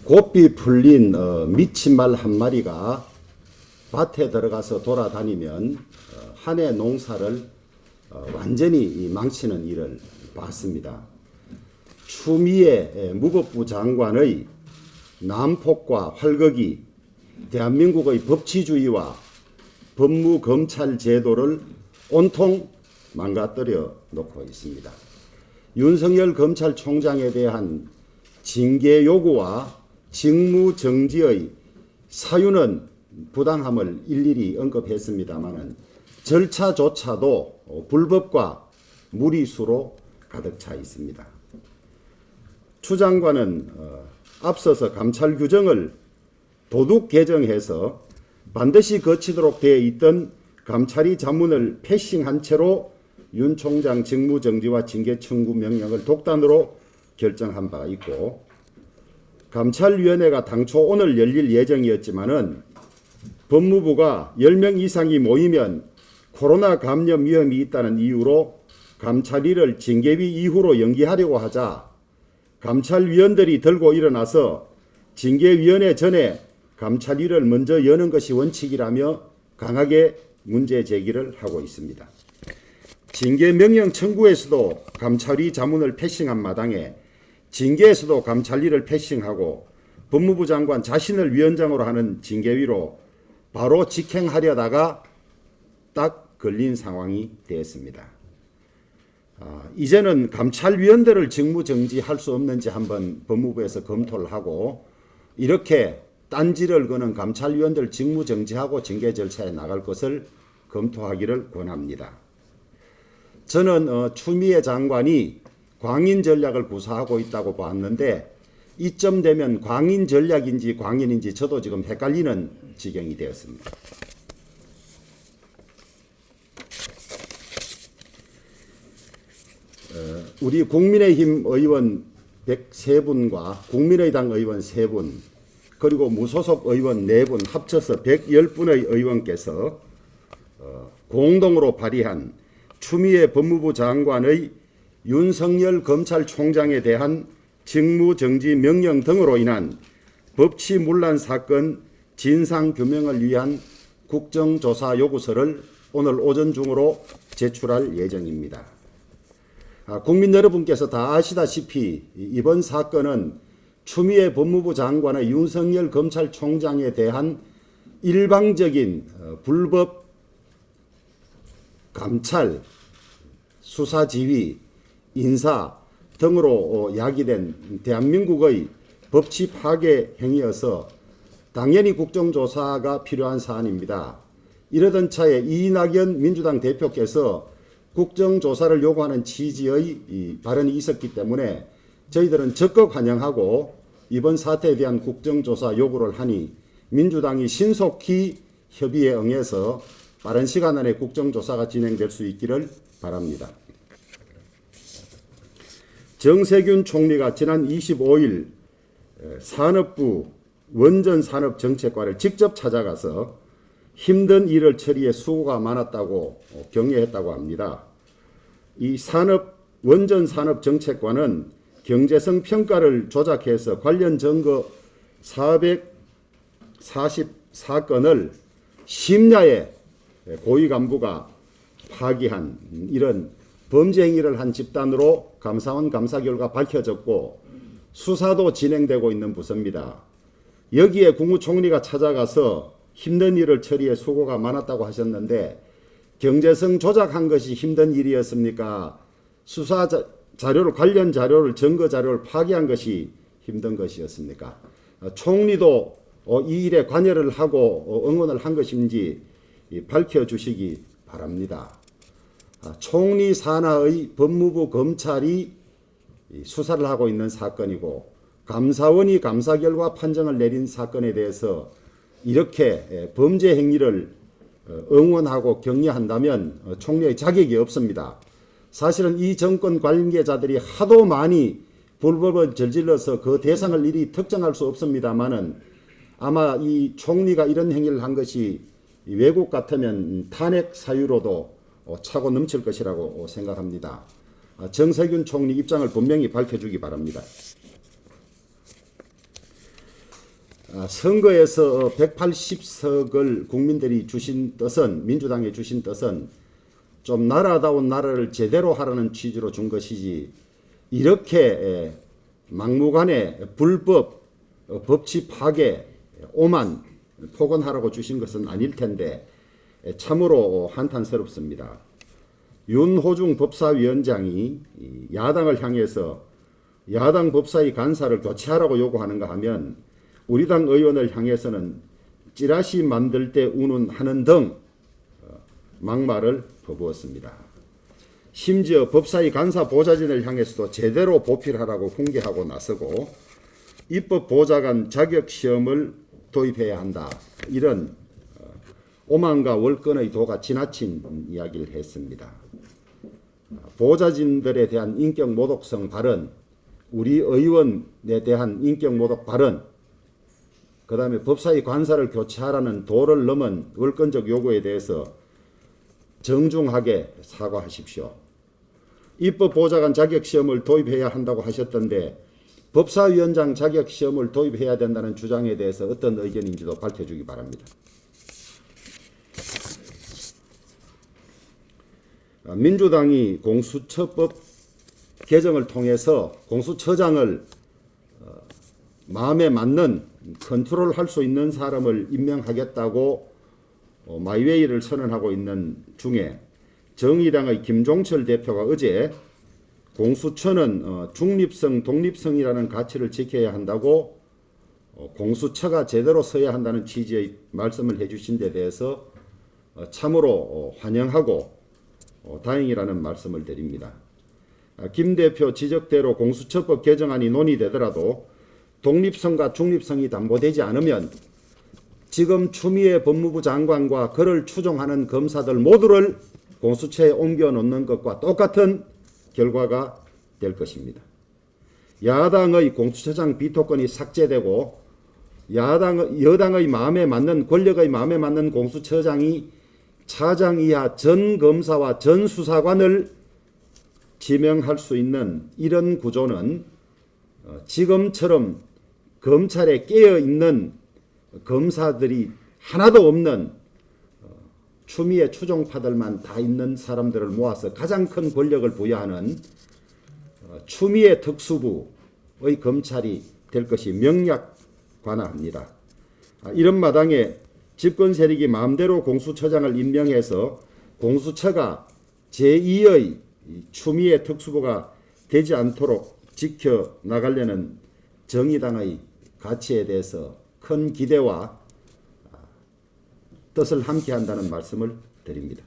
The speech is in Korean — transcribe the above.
곱비 풀린 미친말 한 마리가 밭에 들어가서 돌아다니면 한 해 농사를 완전히 망치는 일을 봤습니다. 추미애 무법부 장관의 난폭과 활극이 대한민국의 법치주의와 법무검찰 제도를 온통 망가뜨려 놓고 있습니다. 윤석열 검찰총장에 대한 징계 요구와 직무 정지의 사유는 부당함을 일일이 언급했습니다마는 절차조차도 불법과 무리수로 가득 차 있습니다. 추 장관은 앞서서 감찰 규정을 도둑 개정해서 반드시 거치도록 되어 있던 감찰위 자문을 패싱한 채로 윤 총장 직무정지와 징계 청구 명령을 독단으로 결정한 바가 있고, 감찰위원회가 당초 오늘 열릴 예정이었지만은 법무부가 10명 이상이 모이면 코로나 감염 위험이 있다는 이유로 감찰위를 징계위 이후로 연기하려고 하자 감찰위원들이 들고 일어나서 징계위원회 전에 감찰위를 먼저 여는 것이 원칙이라며 강하게 문제 제기를 하고 있습니다. 징계 명령 청구에서도 감찰위 자문을 패싱한 마당에 징계에서도 감찰위를 패싱하고 법무부 장관 자신을 위원장으로 하는 징계위로 바로 직행하려다가 딱 걸린 상황이 되었습니다. 이제는 감찰위원들을 직무정지할 수 없는지 한번 법무부에서 검토를 하고 이렇게 딴지를 거는 감찰위원들 직무정지하고 징계 절차에 나갈 것을 검토하기를 권합니다. 저는 추미애 장관이 광인 전략을 구사하고 있다고 봤는데 이쯤 되면 광인 전략인지 광인인지 저도 지금 헷갈리는 지경이 되었습니다. 우리 국민의힘 의원 103분과 국민의당 의원 3분 그리고 무소속 의원 4분 합쳐서 110분의 의원께서 공동으로 발의한 추미애 법무부 장관의 윤석열 검찰총장에 대한 직무정지 명령 등으로 인한 법치문란 사건 진상규명을 위한 국정조사 요구서를 오늘 오전 중으로 제출할 예정입니다. 국민 여러분께서 다 아시다시피 이번 사건은 추미애 법무부 장관의 윤석열 검찰총장에 대한 일방적인 불법 감찰, 수사지휘, 인사 등으로 야기된 대한민국의 법치 파괴 행위여서 당연히 국정조사가 필요한 사안입니다. 이러던 차에 이낙연 민주당 대표께서 국정조사를 요구하는 취지의 발언이 있었기 때문에 저희들은 적극 환영하고 이번 사태에 대한 국정조사 요구를 하니 민주당이 신속히 협의에 응해서 빠른 시간 안에 국정조사가 진행될 수 있기를 바랍니다. 정세균 총리가 지난 25일 산업부 원전산업정책과를 직접 찾아가서 힘든 일을 처리해 수고가 많았다고 격려했다고 합니다. 이 원전산업정책과는 경제성 평가를 조작해서 관련 증거 444건을 심야에 고위 간부가 파기한 이런 범죄 행위를 한 집단으로 감사원 감사 결과 밝혀졌고 수사도 진행되고 있는 부서입니다. 여기에 국무총리가 찾아가서 힘든 일을 처리해 수고가 많았다고 하셨는데 경제성 조작한 것이 힘든 일이었습니까? 수사 자료를 관련 자료를 증거 자료를 파기한 것이 힘든 것이었습니까? 총리도 이 일에 관여를 하고 응원을 한 것인지 밝혀주시기 바랍니다. 총리 산하의 법무부 검찰이 수사를 하고 있는 사건이고 감사원이 감사 결과 판정을 내린 사건에 대해서 이렇게 범죄 행위를 응원하고 격려한다면 총리의 자격이 없습니다. 사실은 이 정권 관계자들이 하도 많이 불법을 저질러서 그 대상을 일이 특정할 수 없습니다만은 아마 이 총리가 이런 행위를 한 것이 외국 같으면 탄핵 사유로도 차고 넘칠 것이라고 생각합니다. 정세균 총리 입장을 분명히 밝혀주기 바랍니다. 선거에서 180석을 국민들이 주신 뜻은, 민주당에 주신 뜻은 좀 나라다운 나라를 제대로 하라는 취지로 준 것이지, 이렇게 막무가내 불법 법치 파괴, 오만 폭언하라고 주신 것은 아닐 텐데 참으로 한탄스럽습니다. 윤호중 법사위원장이 야당을 향해서 야당 법사위 간사를 교체하라고 요구하는가 하면, 우리 당 의원을 향해서는 찌라시 만들 때 우는 하는 등 막말을 퍼부었습니다. 심지어 법사위 간사 보좌진을 향해서도 제대로 보필하라고 훈계하고 나서고 입법보좌관 자격시험을 도입해야 한다, 이런 오만과 월권의 도가 지나친 이야기를 했습니다. 보좌진들에 대한 인격 모독성 발언, 우리 의원에 대한 인격 모독 발언, 그 다음에 법사위 관사를 교체하라는 도를 넘은 월권적 요구에 대해서 정중하게 사과하십시오. 입법보좌관 자격시험을 도입해야 한다고 하셨던데 법사위원장 자격시험을 도입해야 된다는 주장에 대해서 어떤 의견인지도 밝혀주기 바랍니다. 민주당이 공수처법 개정을 통해서 공수처장을 마음에 맞는 컨트롤할 수 있는 사람을 임명하겠다고 마이웨이를 선언하고 있는 중에 정의당의 김종철 대표가 어제 공수처는 중립성, 독립성이라는 가치를 지켜야 한다고 공수처가 제대로 서야 한다는 취지의 말씀을 해주신 데 대해서 참으로 환영하고 다행이라는 말씀을 드립니다. 김 대표 지적대로 공수처법 개정안이 논의되더라도 독립성과 중립성이 담보되지 않으면 지금 추미애 법무부 장관과 그를 추종하는 검사들 모두를 공수처에 옮겨 놓는 것과 똑같은 결과가 될 것입니다. 야당의 공수처장 비토권이 삭제되고 여당의 마음에 맞는, 권력의 마음에 맞는 공수처장이 차장 이하 전 검사와 전 수사관을 지명할 수 있는 이런 구조는 지금처럼 검찰에 깨어있는 검사들이 하나도 없는 추미애 추종파들만 다 있는 사람들을 모아서 가장 큰 권력을 부여하는 추미애 특수부의 검찰이 될 것이 명약관화합니다. 이런 마당에 집권 세력이 마음대로 공수처장을 임명해서 공수처가 제2의 추미애 특수부가 되지 않도록 지켜나가려는 정의당의 가치에 대해서 큰 기대와 뜻을 함께 한다는 말씀을 드립니다.